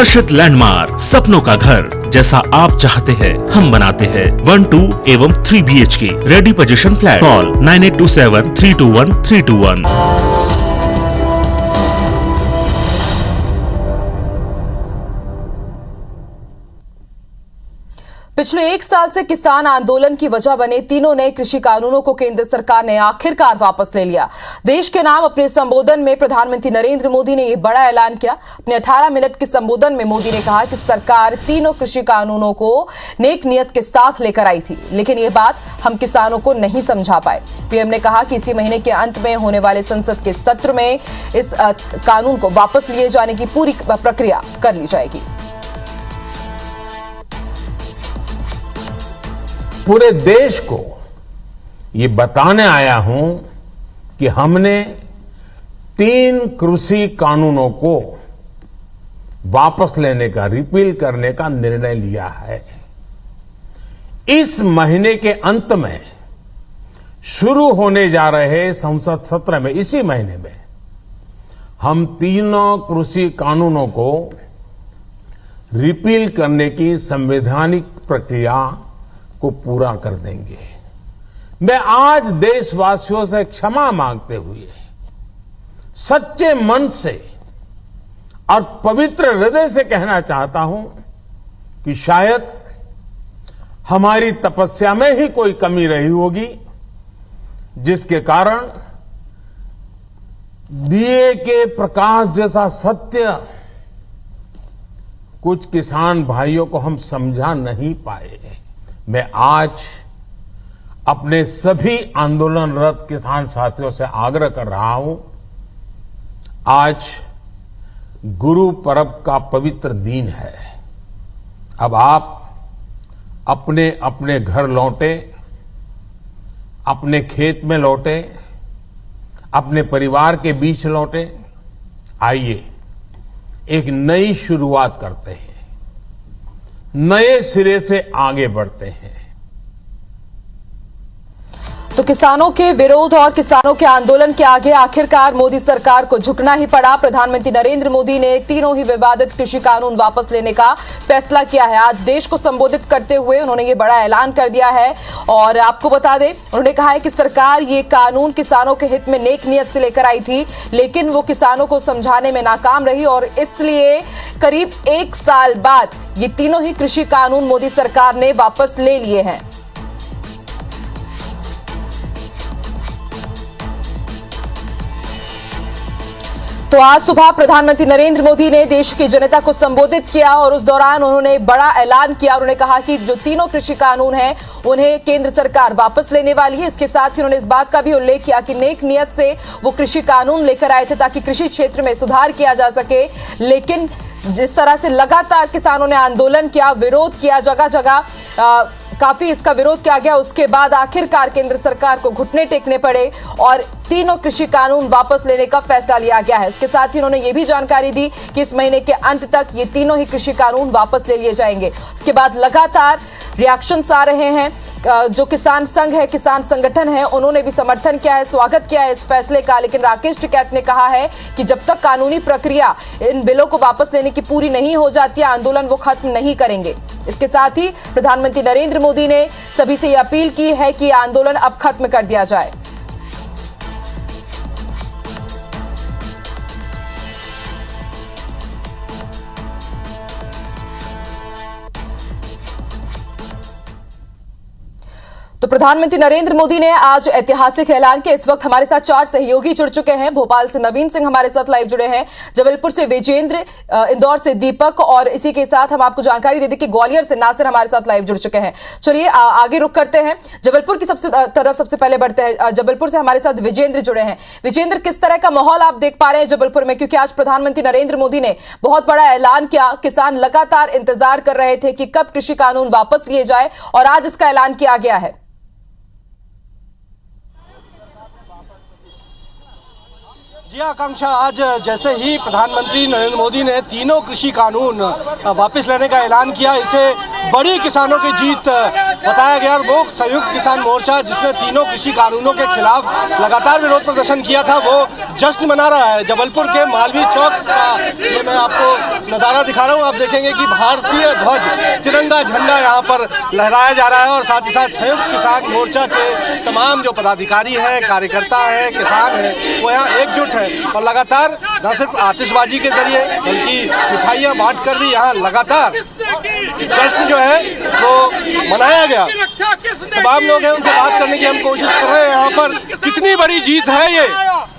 आकर्षित लैंडमार्क, सपनों का घर जैसा आप चाहते हैं हम बनाते हैं। 1, 2 एवं 3 BHK ready position flat. Call 9827321321। पिछले 1 साल से किसान आंदोलन की वजह बने तीनों नए कृषि कानूनों को केंद्र सरकार ने आखिरकार वापस ले लिया। देश के नाम अपने संबोधन में प्रधानमंत्री नरेंद्र मोदी ने यह बड़ा ऐलान किया। अपने 18 मिनट के संबोधन में मोदी ने कहा कि सरकार तीनों कृषि कानूनों को नेक नियत के साथ लेकर आई थी, लेकिन ये बात हम किसानों को नहीं समझा पाए। पीएम ने कहा कि इसी महीने के अंत में होने वाले संसद के सत्र में इस कानून को वापस लिए जाने की पूरी प्रक्रिया कर ली जाएगी। पूरे देश को ये बताने आया हूं कि हमने 3 कृषि कानूनों को वापस लेने का, रिपील करने का निर्णय लिया है। इस महीने के अंत में शुरू होने जा रहे संसद सत्र में, इसी महीने में हम तीनों कृषि कानूनों को रिपील करने की संवैधानिक प्रक्रिया को पूरा कर देंगे। मैं आज देशवासियों से क्षमा मांगते हुए सच्चे मन से और पवित्र हृदय से कहना चाहता हूं कि शायद हमारी तपस्या में ही कोई कमी रही होगी, जिसके कारण दिए के प्रकाश जैसा सत्य कुछ किसान भाइयों को हम समझा नहीं पाए। मैं आज अपने सभी आंदोलनरत किसान साथियों से आग्रह कर रहा हूं, आज गुरु पर्व का पवित्र दिन है। अब आप अपने अपने घर लौटे, अपने खेत में लौटे, अपने परिवार के बीच लौटे। आइए एक नई शुरुआत करते हैं, नए सिरे से आगे बढ़ते हैं। तो किसानों के विरोध और किसानों के आंदोलन के आगे आखिरकार मोदी सरकार को झुकना ही पड़ा। प्रधानमंत्री नरेंद्र मोदी ने तीनों ही विवादित कृषि कानून वापस लेने का फैसला किया है। आज देश को संबोधित करते हुए उन्होंने ये बड़ा ऐलान कर दिया है और आपको बता दें, उन्होंने कहा है कि सरकार ये कानून किसानों के हित में नेक नियत से लेकर आई थी, लेकिन वो किसानों को समझाने में नाकाम रही और इसलिए करीब 1 साल बाद ये तीनों ही कृषि कानून मोदी सरकार ने वापस ले लिए हैं। तो आज सुबह प्रधानमंत्री नरेंद्र मोदी ने देश की जनता को संबोधित किया और उस दौरान उन्होंने बड़ा ऐलान किया। उन्होंने कहा कि जो तीनों कृषि कानून हैं उन्हें केंद्र सरकार वापस लेने वाली है। इसके साथ ही उन्होंने इस बात का भी उल्लेख किया कि नेक नियत से वो कृषि कानून लेकर आए थे ताकि कृषि क्षेत्र में सुधार किया जा सके, लेकिन जिस तरह से लगातार किसानों ने आंदोलन किया, विरोध किया, जगह जगह काफी इसका विरोध किया गया, उसके बाद आखिरकार केंद्र सरकार को घुटने टेकने पड़े और तीनों कृषि कानून वापस लेने का फैसला लिया गया है। इसके साथ ही उन्होंने ये भी जानकारी दी कि इस महीने के अंत तक ये तीनों ही कृषि कानून वापस ले लिए जाएंगे। उसके बाद लगातार रिएक्शंस आ रहे हैं। जो किसान संघ है, किसान संगठन है, उन्होंने भी समर्थन किया है, स्वागत किया है इस फैसले का, लेकिन राकेश टिकैत ने कहा है कि जब तक कानूनी प्रक्रिया इन बिलों को वापस लेने की पूरी नहीं हो जाती है, आंदोलन वो खत्म नहीं करेंगे। इसके साथ ही प्रधानमंत्री नरेंद्र मोदी ने सभी से यह अपील की है कि आंदोलन अब खत्म कर दिया जाए। तो प्रधानमंत्री नरेंद्र मोदी ने आज ऐतिहासिक ऐलान किया। इस वक्त हमारे साथ 4 सहयोगी जुड़ चुके हैं। भोपाल से नवीन सिंह हमारे साथ लाइव जुड़े हैं, जबलपुर से विजेंद्र, इंदौर से दीपक और इसी के साथ हम आपको जानकारी दे दें कि ग्वालियर से नासिर हमारे साथ लाइव जुड़ चुके हैं। चलिए आगे रुक करते हैं, जबलपुर की सबसे पहले बढ़ते हैं। जबलपुर से हमारे साथ विजेंद्र जुड़े हैं। विजेंद्र, किस तरह का माहौल आप देख पा रहे हैं जबलपुर में, क्योंकि आज प्रधानमंत्री नरेंद्र मोदी ने बहुत बड़ा ऐलान किया। किसान लगातार इंतजार कर रहे थे कि कब कृषि कानून वापस लिए जाए और आज इसका ऐलान किया गया है। जी आकांक्षा, आज जैसे ही प्रधानमंत्री नरेंद्र मोदी ने तीनों कृषि कानून वापस लेने का ऐलान किया, इसे बड़ी किसानों की जीत बताया गया। और वो संयुक्त किसान मोर्चा जिसने तीनों कृषि कानूनों के खिलाफ लगातार विरोध प्रदर्शन किया था, वो जश्न मना रहा है। जबलपुर के मालवीय चौक का ये मैं आपको नज़ारा दिखा रहा हूँ। आप देखेंगे कि भारतीय ध्वज, तिरंगा झंडा यहाँ पर लहराया जा रहा है और साथ ही साथ संयुक्त किसान मोर्चा के तमाम जो पदाधिकारी हैं, कार्यकर्ता हैं, किसान हैं, वो यहाँ एकजुट है। और लगातार न सिर्फ आतिशबाजी के जरिए बल्कि मिठाइयाँ बांटकर भी यहाँ लगातार जश्न जो है वो मनाया गया। तमाम लोग हैं, उनसे बात करने की हम कोशिश कर रहे हैं। यहाँ पर कितनी बड़ी जीत है ये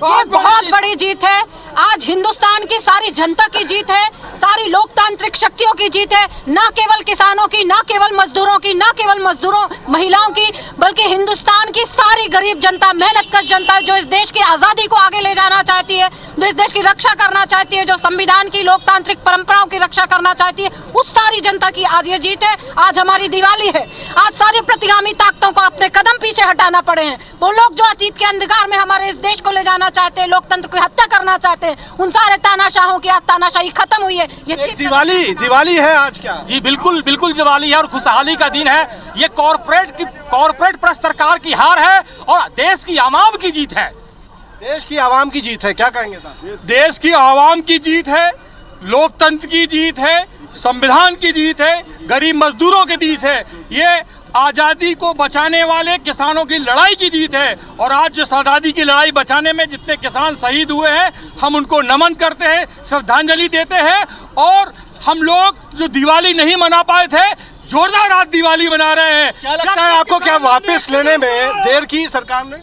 बहुत बड़ी जीत है। आज हिंदुस्तान की सारी जनता की जीत है, सारी लोकतांत्रिक शक्तियों की जीत है। ना केवल किसानों की, ना केवल मजदूरों की, ना केवल मजदूरों महिलाओं की, बल्कि हिंदुस्तान की सारी गरीब जनता, मेहनतकश जनता जो इस देश की आज़ादी को आगे ले जाना चाहती है, जो इस देश की रक्षा करना चाहती है, जो संविधान की लोकतांत्रिक परंपराओं की रक्षा करना चाहती है, उस सारी जनता की आज ये जीत है। आज हमारी दिवाली है। आज सारी प्रतिगामी ताकतों को अपने कदम पीछे हटाना पड़े हैं। वो लोग जो अतीत के अंधकार में हमारे इस देश को ले जाना चाहते हैं, लोकतंत्र की हत्या करना चाहते हैं, उन सारे तानाशाहों की आज तानाशाही खत्म हुई है। ये दिवाली है आज क्या? जी बिल्कुल बिल्कुल दिवाली है और खुशहाली का दिन है। ये कॉर्पोरेट प्रेस सरकार की हार है और देश की आवाम की जीत है। देश की आवाम की जीत है, क्या कहेंगे साहब? देश की आवाम की जीत है, लोकतंत्र की जीत है, संविधान की जीत है, गरीब मजदूरों की जीत है। ये आज़ादी को बचाने वाले किसानों की लड़ाई की जीत है। और आज जो आज़ादी की लड़ाई बचाने में जितने किसान शहीद हुए हैं, हम उनको नमन करते हैं, श्रद्धांजलि देते हैं। और हम लोग जो दिवाली नहीं मना पाए थे, जोरदार आज दिवाली मना रहे हैं। क्या लगता है आपको, क्या वापस लेने में देर की सरकार ने?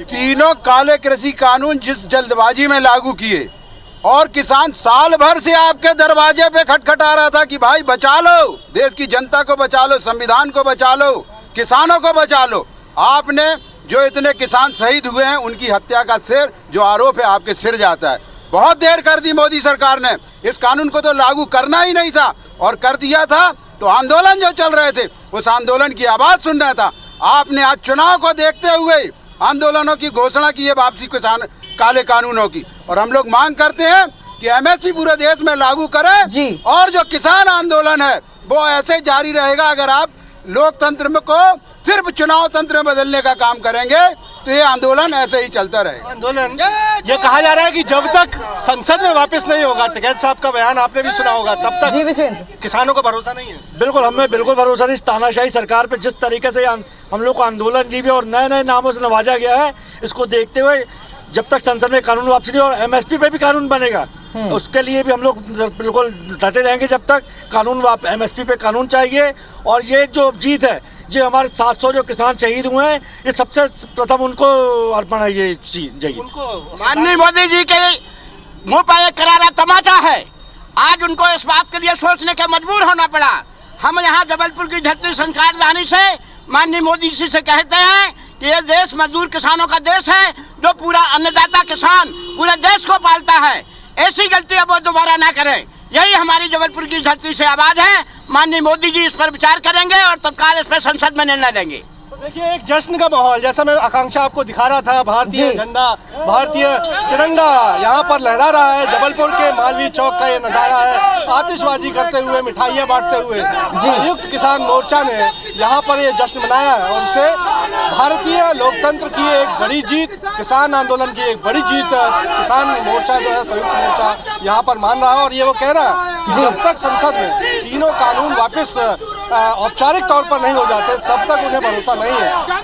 तीनों काले कृषि कानून जिस जल्दबाजी में लागू किए और किसान साल भर से आपके दरवाजे पे खटखटा रहा था कि भाई बचा लो, देश की जनता को बचा लो, संविधान को बचा लो, किसानों को बचा लो। आपने जो इतने किसान शहीद हुए हैं, उनकी हत्या का सिर जो आरोप है आपके सिर जाता है। बहुत देर कर दी मोदी सरकार ने। इस कानून को तो लागू करना ही नहीं था, और कर दिया था तो आंदोलन जो चल रहे थे उस आंदोलन की आवाज़ सुनना था। आपने आज चुनाव को देखते हुए आंदोलनों की घोषणा की है, वापसी किसान काले कानूनों की। और हम लोग मांग करते हैं कि एमएसपी पूरे देश में लागू करें जी। और जो किसान आंदोलन है वो ऐसे जारी रहेगा। अगर आप लोकतंत्र में को सिर्फ चुनाव तंत्र में बदलने का काम करेंगे तो ये आंदोलन ऐसे ही चलता रहेगा। आंदोलन ये कहा जा रहा है कि जब तक संसद में वापस नहीं होगा, टिकैत साहब का बयान आपने भी सुना होगा, तब तक जी विजेंद्र, किसानों को भरोसा नहीं है। बिल्कुल, हमें बिल्कुल भरोसा नहीं। इस तानाशाही सरकार पे जिस तरीके से हम लोग को आंदोलन जीवी और नए नए नामों से नवाजा गया है, इसको देखते हुए जब तक संसद में कानून वापसी नहीं और एमएसपी पे भी कानून बनेगा, उसके लिए भी हम लोग बिल्कुल डटे रहेंगे। जब तक कानून एमएसपी पे कानून चाहिए। और ये जो जीत है, जो हमारे 700 जो किसान शहीद हुए हैं, ये सबसे प्रथम उनको अर्पण है। ये जय माननीय मोदी जी के मुंह पर एक करारा तमाचा है। आज उनको इस बात के लिए सोचने के मजबूर होना पड़ा। हम यहाँ जबलपुर की धरती संस्कार दानी से माननीय मोदी जी से कहते हैं कि ये देश मजदूर किसानों का देश है, जो पूरा अन्नदाता किसान पूरे देश को पालता है। ऐसी गलती अब वो दोबारा ना करें। यही हमारी जबलपुर की धरती से आवाज है। माननीय मोदी जी इस पर विचार करेंगे और तत्काल इस पर संसद में निर्णय लेंगे। देखिए, एक जश्न का माहौल, जैसा मैं आकांक्षा आपको दिखा रहा था, भारतीय झंडा, भारतीय तिरंगा यहाँ पर लहरा रहा है। जबलपुर के मालवीय चौक का ये नज़ारा है। आतिशबाजी करते हुए, मिठाइयाँ बांटते हुए संयुक्त किसान मोर्चा ने यहाँ पर ये जश्न मनाया है। और इससे भारतीय लोकतंत्र की एक बड़ी जीत, किसान आंदोलन की एक बड़ी जीत किसान मोर्चा जो है, संयुक्त मोर्चा यहाँ पर मान रहा है। और ये वो कह रहा है कि जब तक संसद में तीनों कानून वापस औपचारिक तौर पर नहीं हो जाते, तब तक उन्हें भरोसा नहीं है।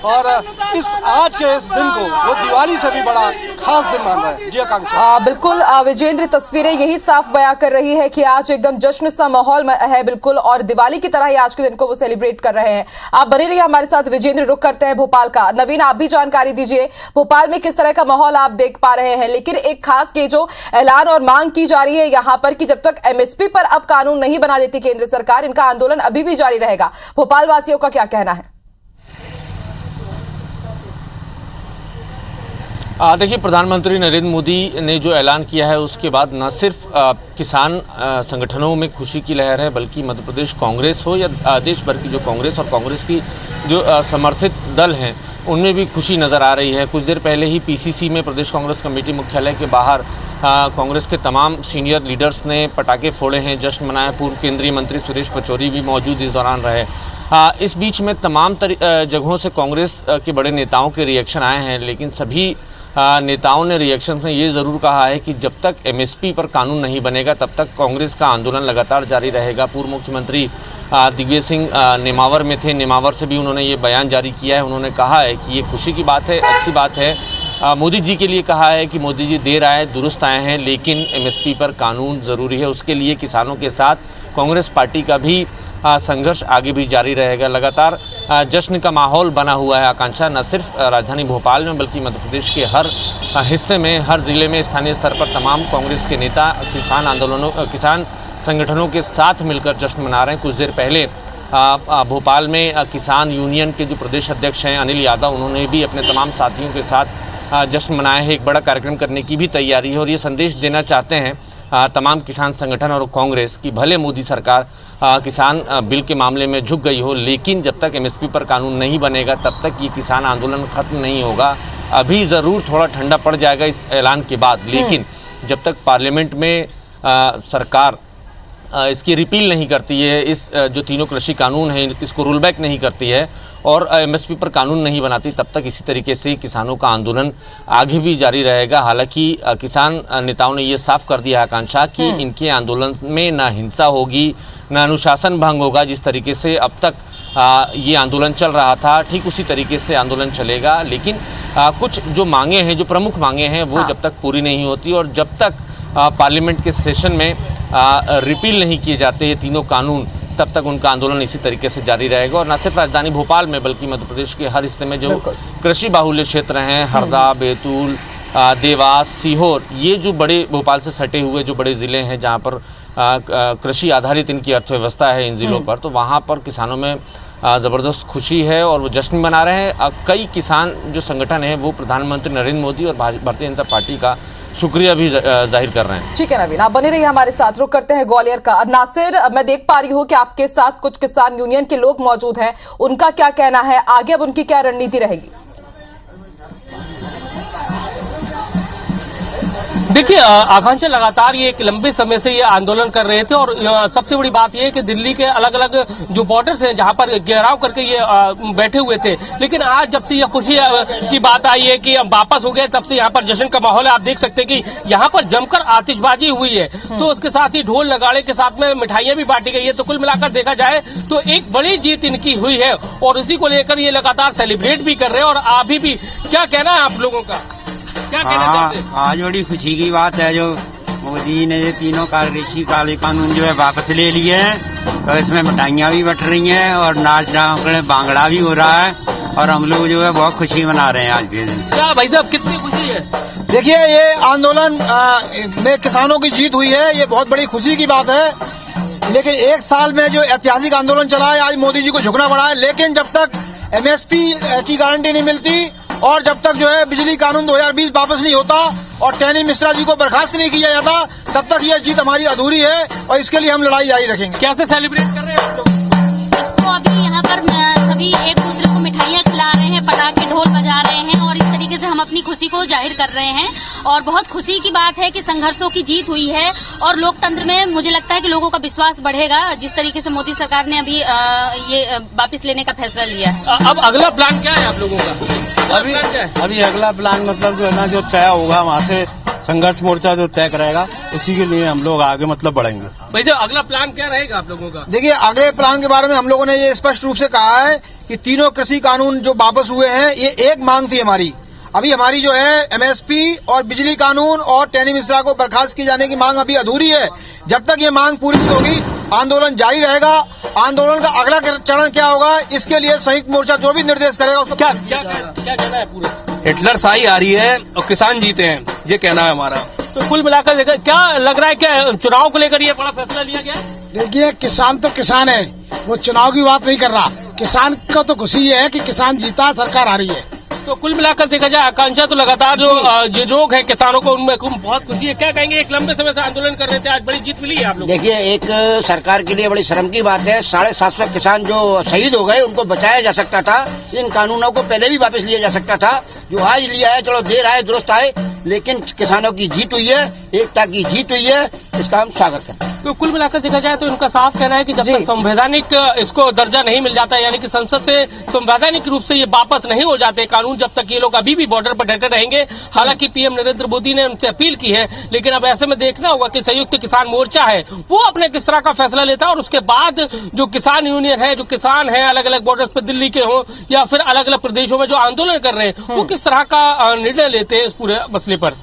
और इस आज के इस दिन को वो दिवाली से भी बड़ा खास दिन मान रहे हैं। जी आकांक्षा। बिल्कुल विजेंद्र, तस्वीरें यही साफ बयां कर रही है कि आज एकदम जश्न सा माहौल है बिल्कुल, और दिवाली की तरह ही आज के दिन को वो सेलिब्रेट कर रहे हैं। आप बने रहिए हमारे साथ विजेंद्र। रुक करते हैं भोपाल का। नवीन, आप भी जानकारी दीजिए, भोपाल में किस तरह का माहौल आप देख पा रहे हैं। लेकिन एक खास के जो ऐलान और मांग की जा रही है यहाँ पर कि जब तक एमएसपी पर अब कानून नहीं बना देती केंद्र सरकार, इनका आंदोलन अभी भी जारी रहेगा। भोपाल वासियों का क्या कहना है? देखिए, प्रधानमंत्री नरेंद्र मोदी ने जो ऐलान किया है उसके बाद न सिर्फ किसान संगठनों में खुशी की लहर है, बल्कि मध्य प्रदेश कांग्रेस हो या देश भर की जो कांग्रेस और कांग्रेस की जो समर्थित दल हैं, उनमें भी खुशी नज़र आ रही है। कुछ देर पहले ही पीसीसी में, प्रदेश कांग्रेस कमेटी मुख्यालय के बाहर, कांग्रेस के तमाम सीनियर लीडर्स ने पटाखे फोड़े हैं, जश्न मनाया। पूर्व केंद्रीय मंत्री सुरेश पचौरी भी मौजूद इस दौरान रहे। इस बीच में तमाम जगहों से कांग्रेस के बड़े नेताओं के रिएक्शन आए हैं, लेकिन सभी नेताओं ने रिएक्शन में ये ज़रूर कहा है कि जब तक एमएसपी पर कानून नहीं बनेगा तब तक कांग्रेस का आंदोलन लगातार जारी रहेगा। पूर्व मुख्यमंत्री दिग्विजय सिंह नेमावर में थे, नेमावर से भी उन्होंने ये बयान जारी किया है। उन्होंने कहा है कि ये खुशी की बात है, अच्छी बात है। मोदी जी के लिए कहा है कि मोदी जी देर आए दुरुस्त आए हैं, लेकिन एमएसपी पर कानून ज़रूरी है। उसके लिए किसानों के साथ कांग्रेस पार्टी का भी संघर्ष आगे भी जारी रहेगा। लगातार जश्न का माहौल बना हुआ है। आकांक्षा न सिर्फ राजधानी भोपाल में बल्कि मध्य प्रदेश के हर हिस्से में, हर ज़िले में, स्थानीय स्तर पर तमाम कांग्रेस के नेता किसान संगठनों के साथ मिलकर जश्न मना रहे हैं। कुछ देर पहले भोपाल में किसान यूनियन के जो प्रदेश अध्यक्ष हैं अनिल यादव, उन्होंने भी अपने तमाम साथियों के साथ जश्न मनाया है। एक बड़ा कार्यक्रम करने की भी तैयारी है और ये संदेश देना चाहते हैं तमाम किसान संगठन और कांग्रेस कि भले मोदी सरकार किसान बिल के मामले में झुक गई हो, लेकिन जब तक एमएसपी पर कानून नहीं बनेगा तब तक ये किसान आंदोलन ख़त्म नहीं होगा। अभी ज़रूर थोड़ा ठंडा पड़ जाएगा इस ऐलान के बाद, लेकिन जब तक पार्लियामेंट में सरकार इसकी रिपील नहीं करती है, इस जो तीनों कृषि कानून है इसको रोल बैक नहीं करती है और एमएसपी पर कानून नहीं बनाती, तब तक इसी तरीके से किसानों का आंदोलन आगे भी जारी रहेगा। हालांकि किसान नेताओं ने ये साफ कर दिया आकांक्षा कि इनके आंदोलन में ना हिंसा होगी, ना अनुशासन भंग होगा। जिस तरीके से अब तक ये आंदोलन चल रहा था ठीक उसी तरीके से आंदोलन चलेगा। लेकिन कुछ जो मांगे हैं, जो प्रमुख मांगे हैं, वो जब तक पूरी नहीं होती और जब तक पार्लियामेंट के सेशन में रिपील नहीं किए जाते ये तीनों कानून, तब तक उनका आंदोलन इसी तरीके से जारी रहेगा। और न सिर्फ राजधानी भोपाल में बल्कि मध्य प्रदेश के हर हिस्से में जो कृषि बाहुल्य क्षेत्र हैं, हरदा, बैतूल, देवास, सीहोर, ये जो बड़े भोपाल से सटे हुए जो बड़े ज़िले हैं जहाँ पर कृषि आधारित इनकी अर्थव्यवस्था है इन ज़िलों पर, तो वहाँ पर किसानों में ज़बरदस्त खुशी है और वो जश्न मना रहे हैं। कई किसान जो संगठन हैं वो प्रधानमंत्री नरेंद्र मोदी और भारतीय जनता पार्टी का शुक्रिया भी जाहिर कर रहे हैं। ठीक है नवीन, आप बने रहिए हमारे साथ। रुक करते हैं ग्वालियर का। नासिर, मैं देख पा रही हूँ कि आपके साथ कुछ किसान यूनियन के लोग मौजूद हैं, उनका क्या कहना है, आगे अब उनकी क्या रणनीति रहेगी? देखिए आकांक्षा, लगातार ये एक लंबे समय से ये आंदोलन कर रहे थे और सबसे बड़ी बात ये है कि दिल्ली के अलग अलग जो बॉर्डर्स हैं जहां पर घेराव करके ये बैठे हुए थे, लेकिन आज जब से ये खुशी की बात आई है कि वापस हो गए, तब से यहाँ पर जश्न का माहौल है। आप देख सकते हैं कि यहाँ पर जमकर आतिशबाजी हुई है, तो उसके साथ ही ढोल नगाड़े के साथ में मिठाइयां भी बांटी गई है। तो कुल मिलाकर देखा जाए तो एक बड़ी जीत इनकी हुई है और इसी को लेकर ये लगातार सेलिब्रेट भी कर रहे हैं। और अभी भी क्या कहना है आप लोगों का, क्या कहना चाहते हैं? आज बड़ी खुशी की बात है जो मोदी ने ये तीनों कृषि काले कानून जो है वापस ले लिए हैं, तो इसमें मिठाइयाँ भी बट रही हैं और नाच बांगड़ा भी हो रहा है और हम लोग जो है बहुत खुशी मना रहे हैं आज के दिन। क्या भाई साहब, कितनी खुशी है? देखिए, ये आंदोलन में किसानों की जीत हुई है, ये बहुत बड़ी खुशी की बात है। लेकिन एक साल में जो ऐतिहासिक आंदोलन चला है, आज मोदी जी को झुकना पड़ा है। लेकिन जब तक एमएसपी की गारंटी नहीं मिलती और जब तक जो है बिजली कानून 2020 वापस नहीं होता और टैनी मिश्रा जी को बर्खास्त नहीं किया जाता, तब तक यह जीत हमारी अधूरी है और इसके लिए हम लड़ाई जारी रखेंगे। कैसे सेलिब्रेट कर रहे हैं आप लोग इसको? अभी यहाँ पर सभी एक दूसरे को मिठाइयाँ खिला रहे हैं, पटाखे ढोल बजा रहे हैं और इस तरीके से हम अपनी खुशी को जाहिर कर रहे हैं। और बहुत खुशी की बात है कि संघर्षों की जीत हुई है और लोकतंत्र में मुझे लगता है कि लोगों का विश्वास बढ़ेगा, जिस तरीके से मोदी सरकार ने अभी ये वापस लेने का फैसला लिया है। अब अगला प्लान क्या है आप लोगों का? अभी अगला प्लान मतलब जो है ना, जो तय होगा वहाँ से संघर्ष मोर्चा जो तय करेगा उसी के लिए हम लोग आगे मतलब बढ़ेंगे। भाई जो अगला प्लान क्या रहेगा आप लोगों का? देखिए, अगले प्लान के बारे में हम लोगों ने ये स्पष्ट रूप से कहा है कि तीनों कृषि कानून जो वापस हुए हैं, ये एक मांग थी हमारी। अभी हमारी जो है एमएसपी और बिजली कानून और टैनी मिश्रा को बर्खास्त किए जाने की मांग अभी अधूरी है। जब तक ये मांग पूरी नहीं होगी आंदोलन जारी रहेगा। आंदोलन का अगला चरण क्या होगा, इसके लिए संयुक्त मोर्चा जो भी निर्देश करेगा उसको क्या कहना है पूरा? हिटलर शाही आ रही है और किसान जीते हैं, ये कहना है हमारा। तो कुल मिलाकर क्या लग रहा है, क्या चुनाव को लेकर ये बड़ा फैसला लिया गया? देखिए, किसान तो किसान है, वो चुनाव की बात नहीं कर रहा। किसान का तो खुशी है कि किसान जीता, सरकार आ रही है। तो कुल मिलाकर देखा जाए आकांक्षा, तो लगातार जो लोग हैं किसानों को उनमें बहुत खुशी है। क्या कहेंगे, एक लंबे समय से आंदोलन कर रहे थे, आज बड़ी जीत मिली है आप लोग? देखिए, एक सरकार के लिए बड़ी शर्म की बात है, 750 किसान जो शहीद हो गए उनको बचाया जा सकता था। इन कानूनों को पहले भी वापस लिया जा सकता था, जो आज लिया है। चलो देर आए दुरुस्त आए, लेकिन किसानों की जीत हुई है, एकता की जीत हुई है। इसका हम स्वागत करते हैं। तो कुल मिलाकर देखा जाए तो इनका साफ कहना है कि जब तक संवैधानिक इसको दर्जा नहीं मिल जाता, यानी कि संसद से संवैधानिक रूप से ये वापस नहीं हो जाते कानून, जब तक ये लोग अभी भी बॉर्डर पर डटे रहेंगे। हालांकि पीएम नरेंद्र मोदी ने उनसे अपील की है, लेकिन अब ऐसे में देखना होगा कि संयुक्त किसान मोर्चा है वो अपने किस तरह का फैसला लेता है, और उसके बाद जो किसान यूनियन है, जो किसान है अलग अलग बॉर्डर्स पर दिल्ली के हों या फिर अलग अलग प्रदेशों में जो आंदोलन कर रहे हैं, वो किस तरह का निर्णय लेते हैं इस पूरे मसले पर।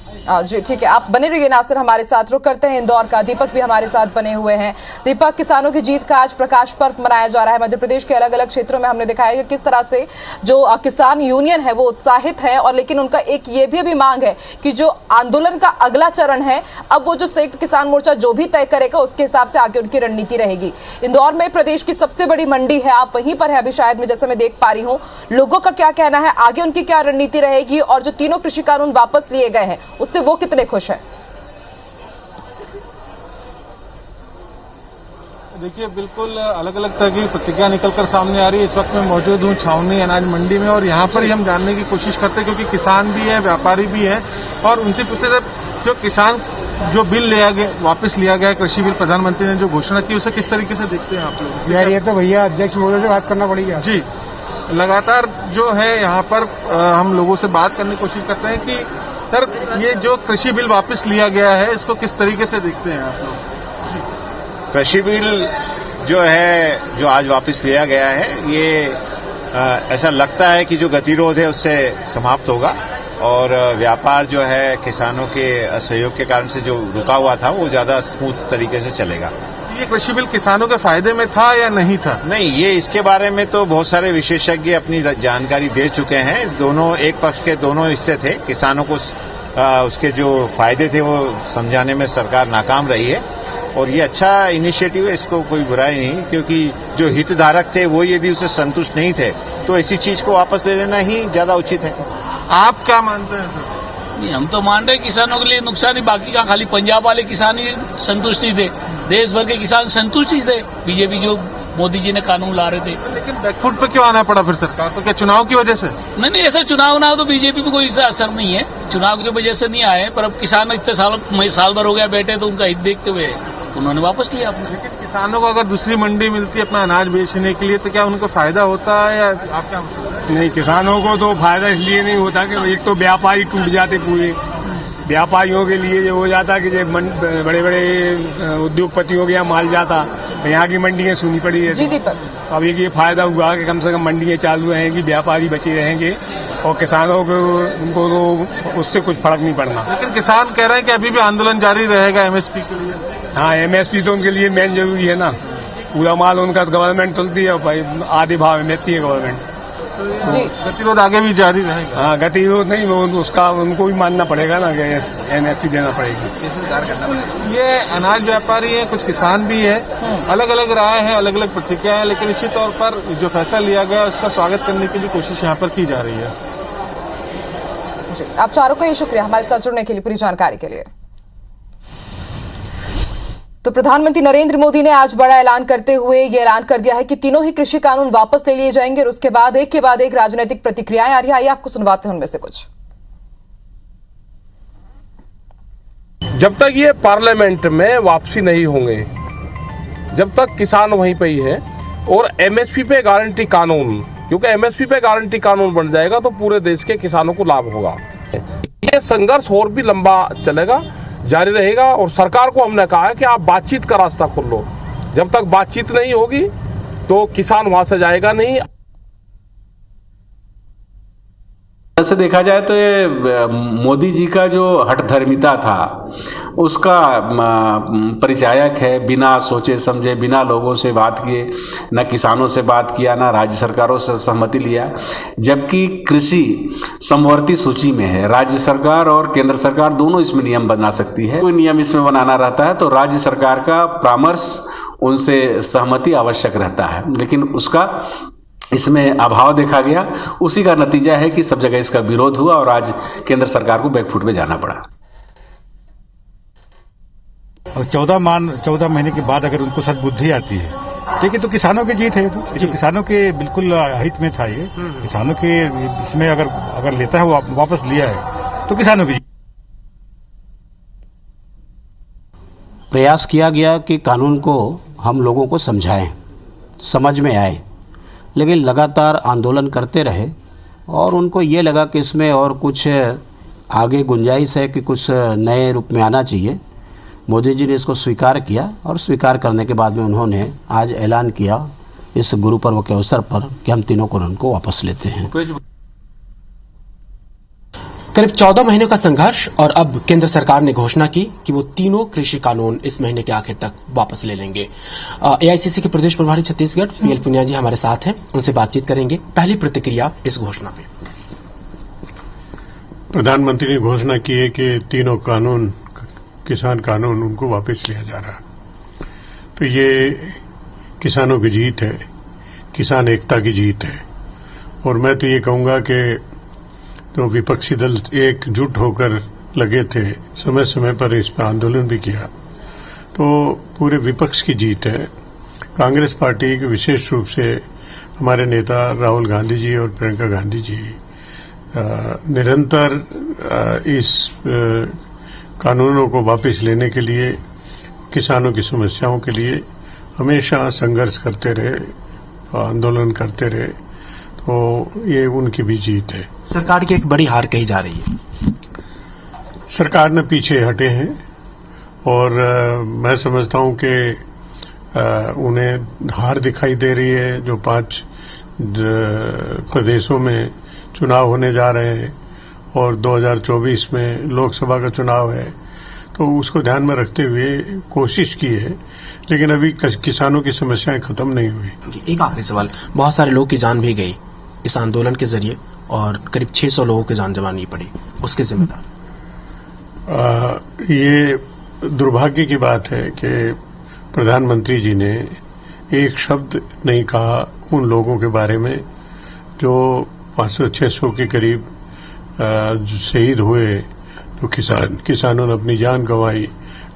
जी ठीक है, आप बने रहिए नासिर हमारे साथ। रुक करते हैं इंदौर का, दीपक भी हमारे साथ बने हुए हैं। दीपक, किसानों की जीत का आज प्रकाश पर्व मनाया जा रहा है मध्य प्रदेश के अलग अलग क्षेत्रों में। हमने दिखाया कि किस तरह से जो किसान यूनियन है वो उत्साहित है, और लेकिन उनका एक ये भी अभी मांग है कि जो आंदोलन का अगला चरण है, अब वो जो संयुक्त किसान मोर्चा जो भी तय करेगा उसके हिसाब से आगे उनकी रणनीति रहेगी। इंदौर में प्रदेश की सबसे बड़ी मंडी है, आप वहीं पर है अभी शायद, मैं जैसे मैं देख पा रही हूँ। लोगों का क्या कहना है, आगे उनकी क्या रणनीति रहेगी, और जो तीनों कृषि कानून वापस लिए गए हैं उससे वो कितने खुश है? देखिए, बिल्कुल अलग अलग तरह की प्रतिक्रिया निकलकर सामने आ रही है। इस वक्त मैं मौजूद हूँ छावनी अनाज मंडी में, और यहाँ पर ही हम जानने की कोशिश करते हैं, क्योंकि किसान भी है, व्यापारी भी है, और उनसे पूछते थे जो किसान जो बिल लिया गया, वापस लिया गया कृषि बिल, प्रधानमंत्री ने जो घोषणा की, उसे किस तरीके से देखते हैं आप लोग? यार ये तो भैया अध्यक्ष महोदय से बात करना पड़ेगा। जी, लगातार जो है यहाँ पर हम लोगों से बात करने की कोशिश करते हैं कि सर ये जो कृषि बिल वापस लिया गया है इसको किस तरीके से देखते हैं आप लोग? कृषि बिल जो है, जो आज वापस लिया गया है, ये ऐसा लगता है कि जो गतिरोध है उससे समाप्त होगा, और व्यापार जो है किसानों के असहयोग के कारण से जो रुका हुआ था वो ज्यादा स्मूथ तरीके से चलेगा। ये कृषि बिल किसानों के फायदे में था या नहीं था? नहीं, ये इसके बारे में तो बहुत सारे विशेषज्ञ अपनी जानकारी दे चुके हैं। दोनों, एक पक्ष के दोनों हिस्से थे। किसानों को उसके जो फायदे थे वो समझाने में सरकार नाकाम रही है, और ये अच्छा इनिशिएटिव है, इसको कोई बुराई नहीं, क्योंकि जो हितधारक थे वो यदि उससे संतुष्ट नहीं थे तो ऐसी चीज को वापस ले लेना ही ज्यादा उचित है। आप क्या मानते हैं सर? नहीं, हम तो मान रहे हैं किसानों के लिए नुकसान ही, बाकी का खाली पंजाब वाले किसान ही संतुष्टि थे, देश भर के किसान संतुष्टि थे बीजेपी जो मोदी जी ने कानून ला रहे थे। लेकिन बैकफुट पे क्यों आना पड़ा फिर सरकार को? क्या चुनाव की वजह से? नहीं, ऐसा चुनाव ना हो तो बीजेपी पे कोई असर नहीं है, चुनाव की वजह से नहीं आए, पर अब किसान इतने साल भर हो गया बैठे, तो उनका हित देखते हुए उन्होंने वापस लिया अपना। लेकिन किसानों को अगर दूसरी मंडी मिलती है अपना अनाज बेचने के लिए, तो क्या उनको फायदा होता है, या आप क्या? नहीं, किसानों को तो फायदा इसलिए नहीं होता कि एक तो व्यापारी टूट जाते, पूरे व्यापारियों के लिए ये हो जाता कि बड़े बड़े उद्योगपतियों के यहाँ माल जाता, यहाँ की मंडियाँ सुनी पड़ी है। तो अब ये फायदा हुआ कि कम से कम मंडियाँ चालू रहेंगी, व्यापारी बचे रहेंगे, और किसानों को उनको तो उससे कुछ फर्क नहीं पड़ना। लेकिन किसान कह रहे हैं कि अभी भी आंदोलन जारी रहेगा एमएसपी के लिए। हाँ, एमएसपी तो उनके लिए मेन जरूरी है ना, पूरा माल उनका गवर्नमेंट तुलती है, भाई आधे भाव में देती है गवर्नमेंट। जी, गतिरोध आगे भी जारी रहेगा? हाँ, गतिरोध नहीं, वो उसका उनको भी मानना पड़ेगा ना कि एमएसपी देना पड़ेगी। ये अनाज व्यापारी है, कुछ किसान भी है, अलग अलग राय है, अलग अलग प्रतिक्रिया है, लेकिन निश्चित तौर पर जो फैसला लिया गया उसका स्वागत करने की भी कोशिश यहाँ पर की जा रही है। जी, आप चारों को ये शुक्रिया हमारे साथ जुड़ने के लिए, पूरी जानकारी के लिए। तो प्रधानमंत्री नरेंद्र मोदी ने आज बड़ा ऐलान करते हुए ये ऐलान कर दिया है कि तीनों ही कृषि कानून वापस ले लिए जाएंगे, और उसके बाद एक के बाद एक राजनीतिक प्रतिक्रियाएं आ रही है। आइए आपको सुनवाते हैं उनमें से कुछ। जब तक ये पार्लियामेंट में वापसी नहीं होंगे, जब तक किसान वहीं पे ही है, और एमएसपी पे गारंटी कानून, क्योंकि एमएसपी पे गारंटी कानून बन जाएगा तो पूरे देश के किसानों को लाभ होगा। ये संघर्ष और भी लंबा चलेगा, जारी रहेगा, और सरकार को हमने कहा है कि आप बातचीत का रास्ता खोल लो। जब तक बातचीत नहीं होगी तो किसान वहां से जाएगा नहीं। ऐसे देखा जाए तो ये मोदी जी का जो हठधर्मिता था उसका परिचायक है। बिना सोचे समझे, बिना लोगों से बात किए, न किसानों से बात किया, न राज्य सरकारों से सहमति लिया, जबकि कृषि समवर्ती सूची में है। राज्य सरकार और केंद्र सरकार दोनों इसमें नियम बना सकती है। कोई नियम इसमें बनाना रहता है तो राज्य सरकार का परामर्श, उनसे सहमति आवश्यक रहता है, लेकिन उसका इसमें अभाव देखा गया। उसी का नतीजा है कि सब जगह इसका विरोध हुआ और आज केंद्र सरकार को बैकफुट पे जाना पड़ा। और 14 महीने के बाद अगर उनको सद्बुद्धि आती है, ठीक है, तो किसानों की जीत है। तो किसानों के बिल्कुल हित में था ये। किसानों के इसमें अगर लेता है, वो वापस लिया है, तो किसानों की। प्रयास किया गया कि कानून को हम लोगों को समझाएं, समझ में आए, लेकिन लगातार आंदोलन करते रहे और उनको ये लगा कि इसमें और कुछ आगे गुंजाइश है कि कुछ नए रूप में आना चाहिए। मोदी जी ने इसको स्वीकार किया और स्वीकार करने के बाद में उन्होंने आज ऐलान किया इस गुरु पर्व के अवसर पर कि हम तीनों कानून को वापस लेते हैं। करीब 14 महीने का संघर्ष और अब केंद्र सरकार ने घोषणा की कि वो तीनों कृषि कानून इस महीने के आखिर तक वापस ले लेंगे। एआईसीसी के प्रदेश प्रभारी छत्तीसगढ़ पीएल पुनिया जी हमारे साथ हैं, उनसे बातचीत करेंगे। पहली प्रतिक्रिया इस घोषणा पे। प्रधानमंत्री ने घोषणा की है कि तीनों कानून, किसान कानून, उनको वापस लिया जा रहा है। तो ये किसानों की जीत है, किसान एकता की जीत है। और मैं तो ये कहूंगा कि तो विपक्षी दल एकजुट होकर लगे थे, समय समय पर इस पर आंदोलन भी किया, तो पूरे विपक्ष की जीत है। कांग्रेस पार्टी के विशेष रूप से हमारे नेता राहुल गांधी जी और प्रियंका गांधी जी निरंतर इस कानूनों को वापस लेने के लिए, किसानों की समस्याओं के लिए हमेशा संघर्ष करते रहे, आंदोलन करते रहे, तो ये उनकी भी जीत है। सरकार की एक बड़ी हार कही जा रही है। सरकार ने पीछे हटे हैं और मैं समझता हूं कि उन्हें हार दिखाई दे रही है। जो 5 प्रदेशों में चुनाव होने जा रहे हैं और 2024 में लोकसभा का चुनाव है, तो उसको ध्यान में रखते हुए कोशिश की है, लेकिन अभी किसानों की समस्याएं खत्म नहीं हुई। एक आखिरी सवाल, बहुत सारे लोगों की जान भी गई इस आंदोलन के जरिए और करीब 600 लोगों की जान गंवानी पड़ी, उसके जिम्मेदार? ये दुर्भाग्य की बात है कि प्रधानमंत्री जी ने एक शब्द नहीं कहा उन लोगों के बारे में जो 500-600 के करीब शहीद हुए, जो किसानों ने अपनी जान गंवाई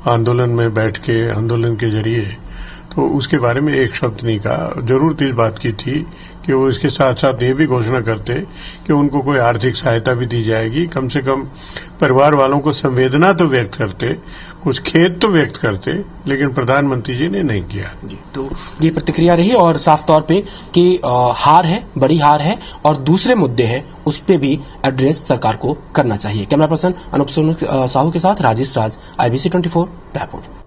आंदोलन में बैठ के, आंदोलन के जरिए, तो उसके बारे में एक शब्द नहीं कहा। जरूरत इस बात की थी कि वो इसके साथ साथ ये भी घोषणा करते कि उनको कोई आर्थिक सहायता भी दी जाएगी, कम से कम परिवार वालों को संवेदना तो व्यक्त करते, कुछ खेद तो व्यक्त करते, लेकिन प्रधानमंत्री जी ने नहीं किया। जी, तो ये प्रतिक्रिया रही और साफ तौर पे कि हार है, बड़ी हार है और दूसरे मुद्दे हैं, उस पर भी एड्रेस सरकार को करना चाहिए। कैमरा पर्सन अनूप साहू के साथ राजेश राज, IBC 24 रायपुर।